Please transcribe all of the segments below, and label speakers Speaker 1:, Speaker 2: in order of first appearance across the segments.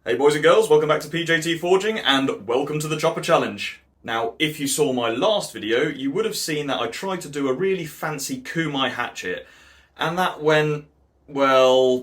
Speaker 1: Hey boys and girls, welcome back to PJT Forging and welcome to the Chopper Challenge. Now, if you saw my last video, you would have seen that I tried to do a really fancy kumai hatchet, and that went, well...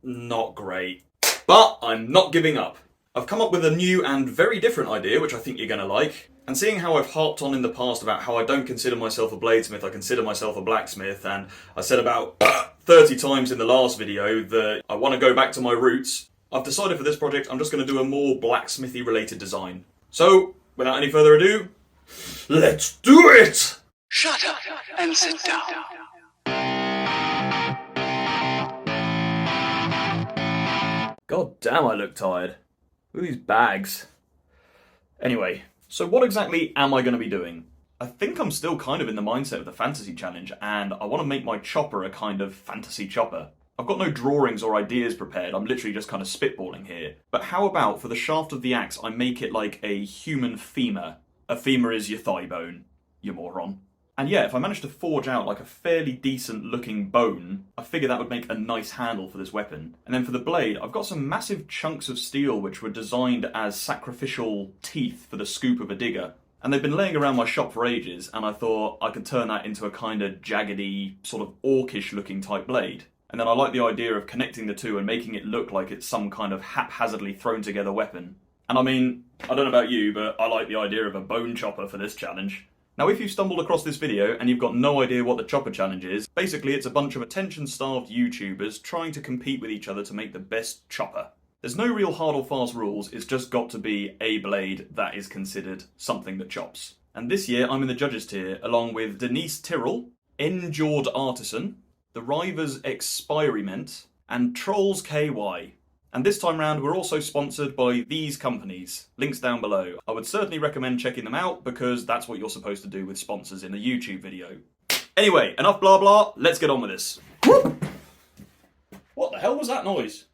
Speaker 1: not great. But I'm not giving up. I've come up with a new and very different idea, which I think you're going to like. And seeing how I've harped on in the past about how I don't consider myself a bladesmith, I consider myself a blacksmith, and I said about 30 times in the last video that I want to go back to my roots, I've decided for this project I'm just going to do a more blacksmithy related design. So, without any further ado, let's do it!
Speaker 2: Shut up and sit down.
Speaker 1: God damn, I look tired. Look at these bags. Anyway, so what exactly am I going to be doing? I think I'm still kind of in the mindset of the fantasy challenge, and I want to make my chopper a kind of fantasy chopper. I've got no drawings or ideas prepared, I'm literally just kind of spitballing here. But how about for the shaft of the axe I make it like a human femur? A femur is your thigh bone, you moron. And yeah, if I manage to forge out like a fairly decent looking bone, I figure that would make a nice handle for this weapon. And then for the blade, I've got some massive chunks of steel which were designed as sacrificial teeth for the scoop of a digger. And they've been laying around my shop for ages, and I thought I could turn that into a kind of jaggedy, sort of orcish looking type blade. And then I like the idea of connecting the two and making it look like it's some kind of haphazardly thrown together weapon. And I mean, I don't know about you, but I like the idea of a bone chopper for this challenge. Now, if you've stumbled across this video and you've got no idea what the Chopper Challenge is, basically it's a bunch of attention-starved YouTubers trying to compete with each other to make the best chopper. There's no real hard or fast rules, it's just got to be a blade that is considered something that chops. And this year I'm in the judges tier, along with Denise Tyrrell, Endured Artisan, The Rivers Experiment, and Trolls KY. And this time round, we're also sponsored by these companies. Links down below. I would certainly recommend checking them out because that's what you're supposed to do with sponsors in a YouTube video. Anyway, enough blah blah, let's get on with this. What the hell was that noise?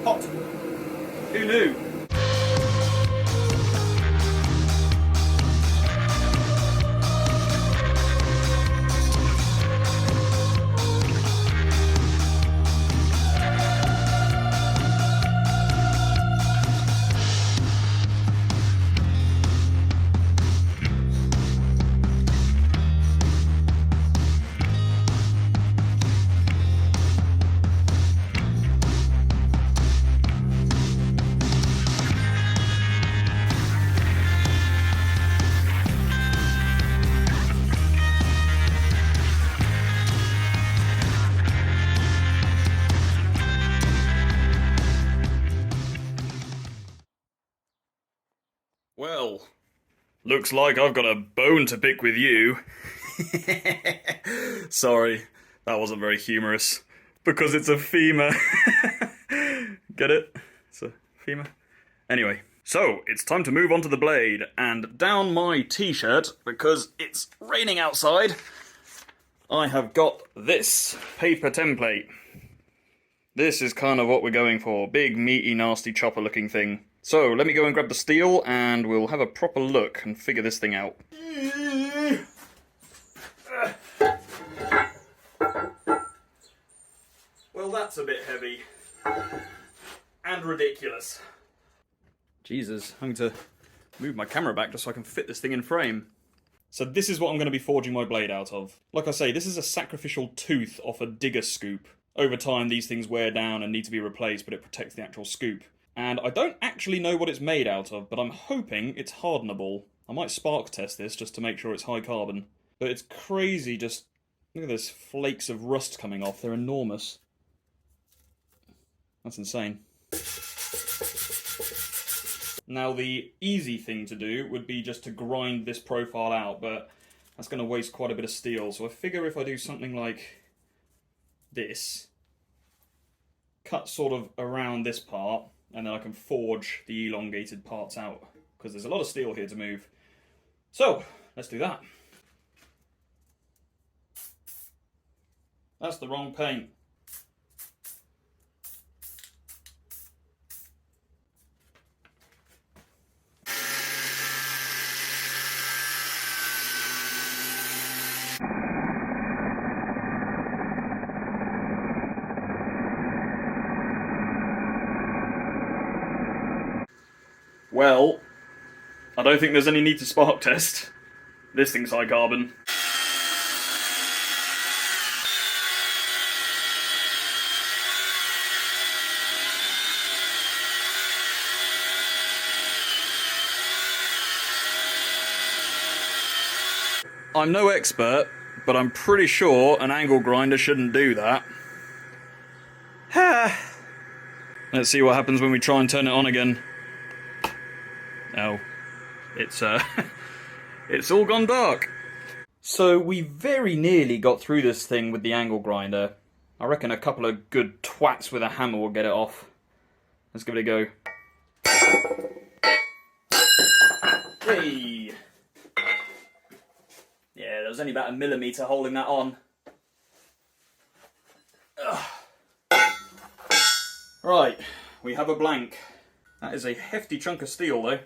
Speaker 1: Hot. Who knew? Well, looks like I've got a bone to pick with you. Sorry, that wasn't very humorous. Because it's a femur. Get it? It's a femur. Anyway, so it's time to move on to the blade. And down my t-shirt, because it's raining outside, I have got this paper template. This is kind of what we're going for. Big, meaty, nasty, chopper-looking thing. So, let me go and grab the steel, and we'll have a proper look and figure this thing out. Well, that's a bit heavy. And ridiculous. Jesus, I'm going to move my camera back just so I can fit this thing in frame. So this is what I'm going to be forging my blade out of. Like I say, this is a sacrificial tooth off a digger scoop. Over time, these things wear down and need to be replaced, but it protects the actual scoop. And I don't actually know what it's made out of, but I'm hoping it's hardenable. I might spark test this just to make sure it's high carbon. But it's crazy, just look at this flakes of rust coming off. They're enormous. That's insane. Now the easy thing to do would be just to grind this profile out, but that's going to waste quite a bit of steel. So I figure if I do something like this, cut sort of around this part, and then I can forge the elongated parts out, because there's a lot of steel here to move. So, let's do that. That's the wrong paint. Well, I don't think there's any need to spark test. This thing's high carbon. I'm no expert, but I'm pretty sure an angle grinder shouldn't do that. Let's see what happens when we try and turn it on again. Oh, it's it's all gone dark. So we very nearly got through this thing with the angle grinder. I reckon a couple of good twats with a hammer will get it off. Let's give it a go. Hey! Yeah, there was only about a millimetre holding that on. Ugh. Right, we have a blank. That is a hefty chunk of steel though.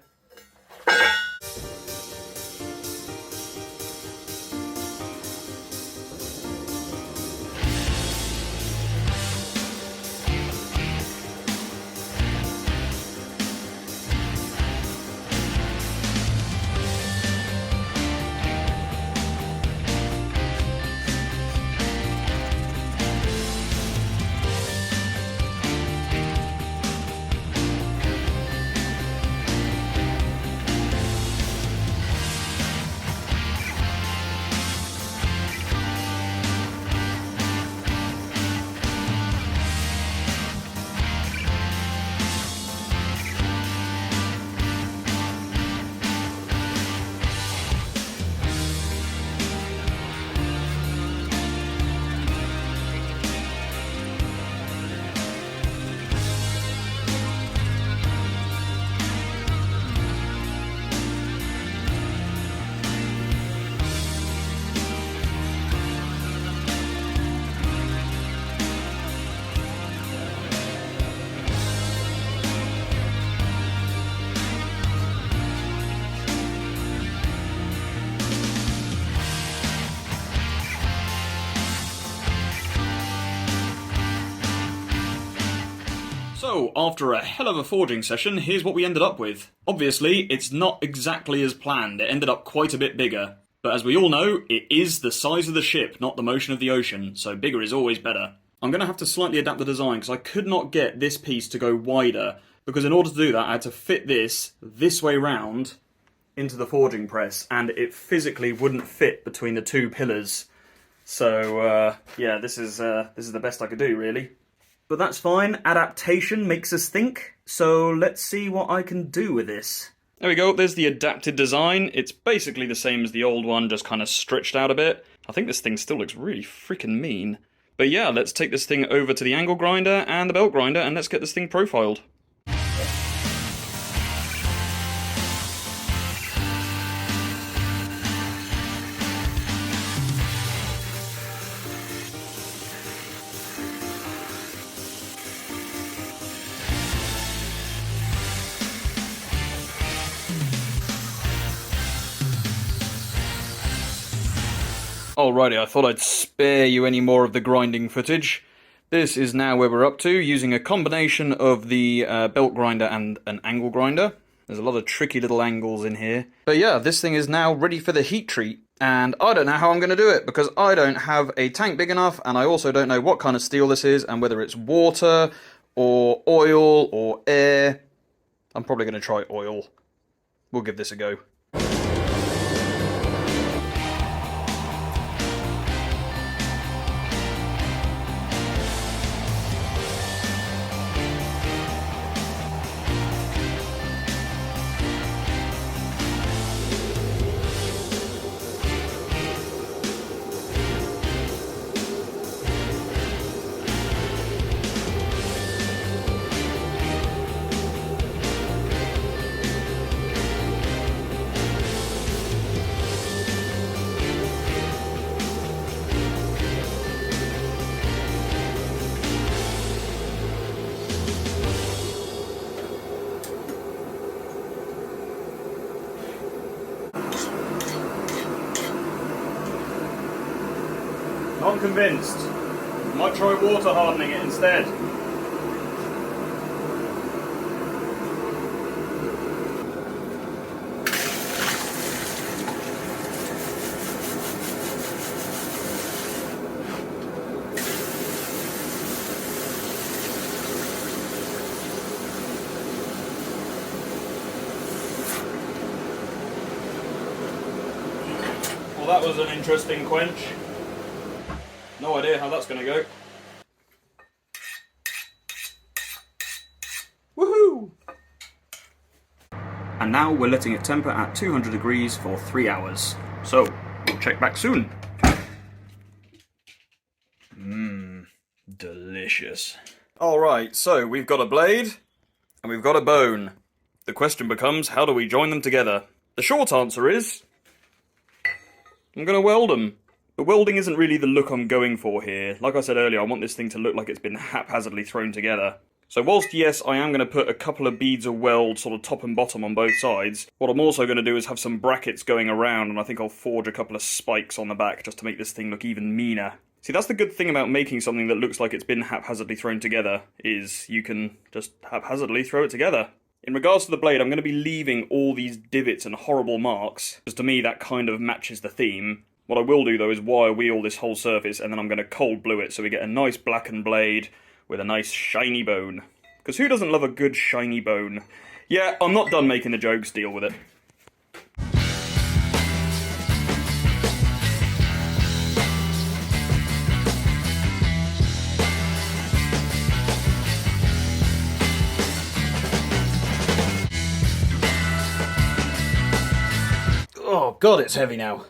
Speaker 1: So, after a hell of a forging session, here's what we ended up with. Obviously, it's not exactly as planned, it ended up quite a bit bigger. But as we all know, it is the size of the ship, not the motion of the ocean, so bigger is always better. I'm going to have to slightly adapt the design, because I could not get this piece to go wider, because in order to do that I had to fit this way round into the forging press, and it physically wouldn't fit between the two pillars. So, yeah, this is the best I could do, really. But that's fine, adaptation makes us think, so let's see what I can do with this. There we go, there's the adapted design. It's basically the same as the old one, just kind of stretched out a bit. I think this thing still looks really freaking mean. But yeah, let's take this thing over to the angle grinder and the belt grinder, and let's get this thing profiled. Alrighty, I thought I'd spare you any more of the grinding footage. This is now where we're up to, using a combination of the belt grinder and an angle grinder. There's a lot of tricky little angles in here. But yeah, this thing is now ready for the heat treat. And I don't know how I'm going to do it, because I don't have a tank big enough, and I also don't know what kind of steel this is, and whether it's water, or oil, or air. I'm probably going to try oil. We'll give this a go. Not convinced. Might try water hardening it instead. Well, that was an interesting quench. No idea how that's going to go. Woohoo! And now we're letting it temper at 200 degrees for 3 hours. So, we'll check back soon. Delicious. Alright, so we've got a blade, and we've got a bone. The question becomes, how do we join them together? The short answer is, I'm going to weld them. But welding isn't really the look I'm going for here. Like I said earlier, I want this thing to look like it's been haphazardly thrown together. So whilst, yes, I am going to put a couple of beads of weld sort of top and bottom on both sides, what I'm also going to do is have some brackets going around, and I think I'll forge a couple of spikes on the back just to make this thing look even meaner. See, that's the good thing about making something that looks like it's been haphazardly thrown together, is you can just haphazardly throw it together. In regards to the blade, I'm going to be leaving all these divots and horrible marks, because to me that kind of matches the theme. What I will do, though, is wire wheel this whole surface, and then I'm going to cold blue it so we get a nice blackened blade with a nice shiny bone. Because who doesn't love a good shiny bone? Yeah, I'm not done making the jokes, deal with it. Oh god, it's heavy now.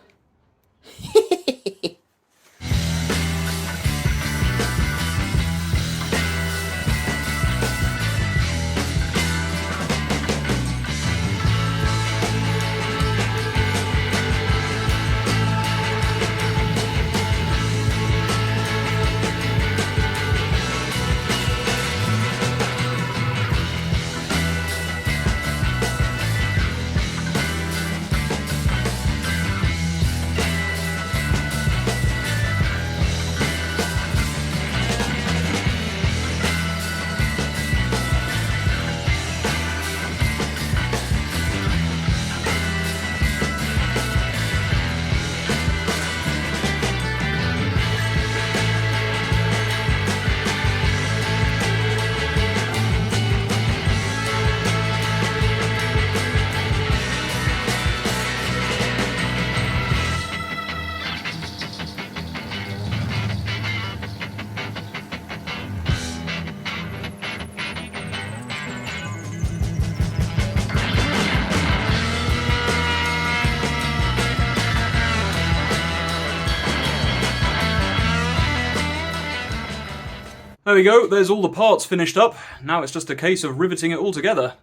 Speaker 1: There we go, there's all the parts finished up. Now it's just a case of riveting it all together.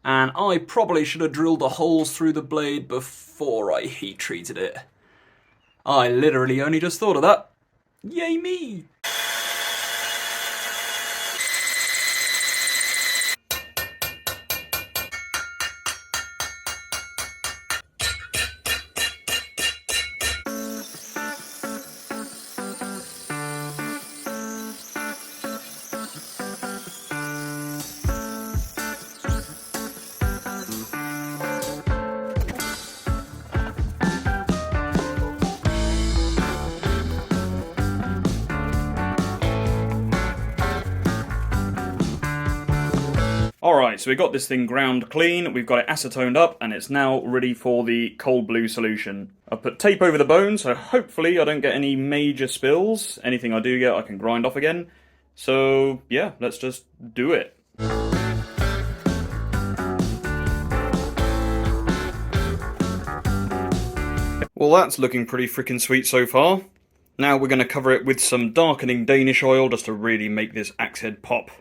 Speaker 1: And I probably should have drilled the holes through the blade before I heat treated it. I literally only just thought of that. Yay me! Alright, so we got this thing ground clean, we've got it acetoned up, and it's now ready for the cold blue solution. I've put tape over the bone, so hopefully I don't get any major spills. Anything I do get, I can grind off again. So, yeah, let's just do it. Well, that's looking pretty freaking sweet so far. Now we're going to cover it with some darkening Danish oil just to really make this axe head pop.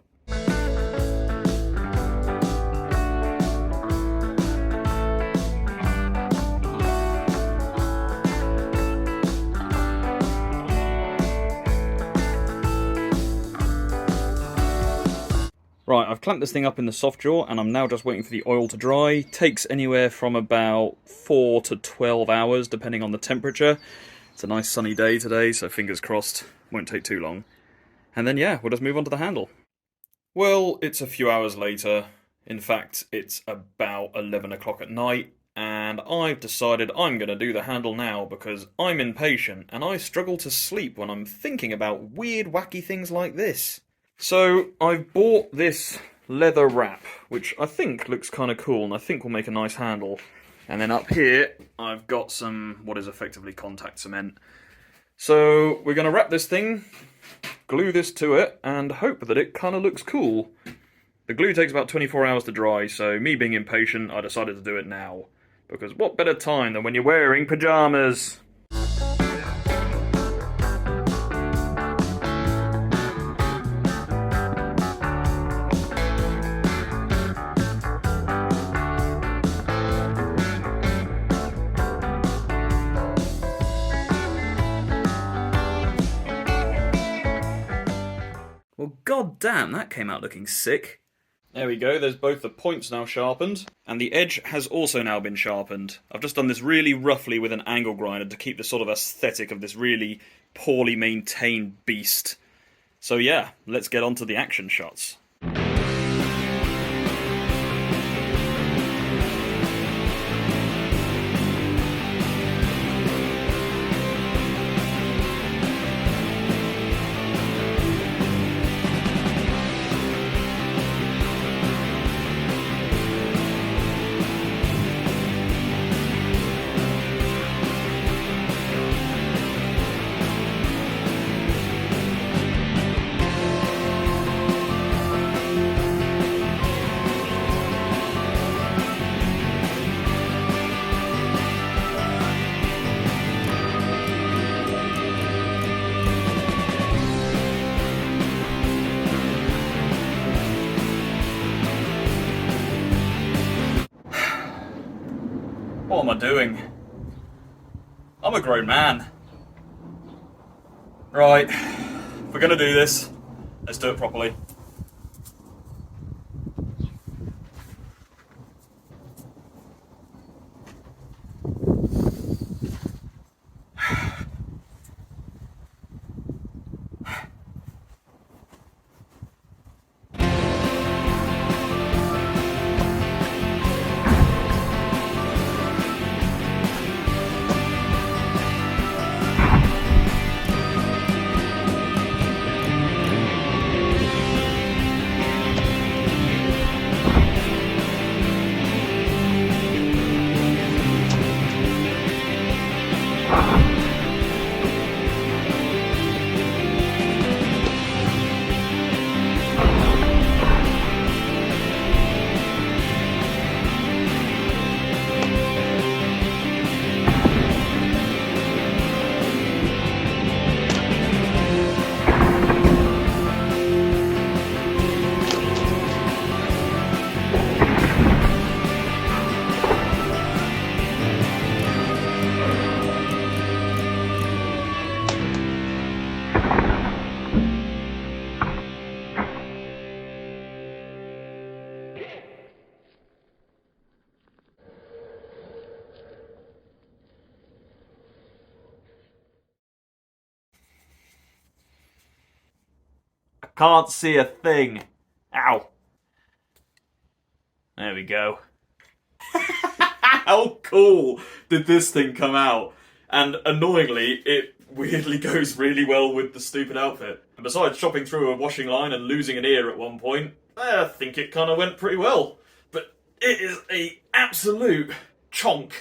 Speaker 1: Right, I've clamped this thing up in the soft jaw and I'm now just waiting for the oil to dry. Takes anywhere from about 4 to 12 hours depending on the temperature. It's a nice sunny day today, so fingers crossed, won't take too long. And then yeah, we'll just move on to the handle. Well, it's a few hours later. In fact, it's about 11 o'clock at night, and I've decided I'm going to do the handle now because I'm impatient and I struggle to sleep when I'm thinking about weird, wacky things like this. So, I've bought this leather wrap, which I think looks kind of cool and I think will make a nice handle. And then up here, I've got some, what is effectively contact cement. So, we're going to wrap this thing, glue this to it, and hope that it kind of looks cool. The glue takes about 24 hours to dry, so me being impatient, I decided to do it now. Because what better time than when you're wearing pyjamas? Well, god damn, that came out looking sick. There we go, there's both the points now sharpened, and the edge has also now been sharpened. I've just done this really roughly with an angle grinder to keep the sort of aesthetic of this really poorly maintained beast. So yeah, let's get on to the action shots. What am I doing? I'm a grown man. Right, if we're gonna do this, let's do it properly. Can't see a thing. Ow. There we go. How cool did this thing come out? And annoyingly, it weirdly goes really well with the stupid outfit. And besides chopping through a washing line and losing an ear at one point, I think it kind of went pretty well. But it is a absolute chonk.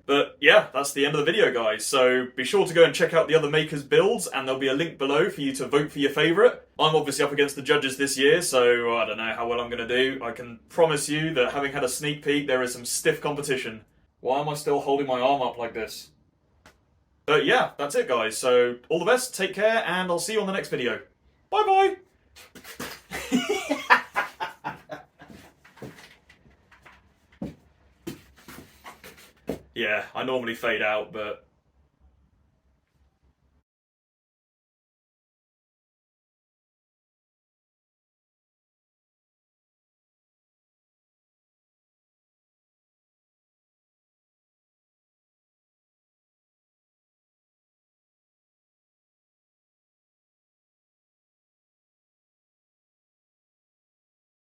Speaker 1: But yeah, that's the end of the video, guys. So be sure to go and check out the other makers' builds, and there'll be a link below for you to vote for your favourite. I'm obviously up against the judges this year, so I don't know how well I'm going to do. I can promise you that having had a sneak peek, there is some stiff competition. Why am I still holding my arm up like this? But yeah, that's it, guys. So all the best, take care, and I'll see you on the next video. Bye-bye! Yeah, I normally fade out, but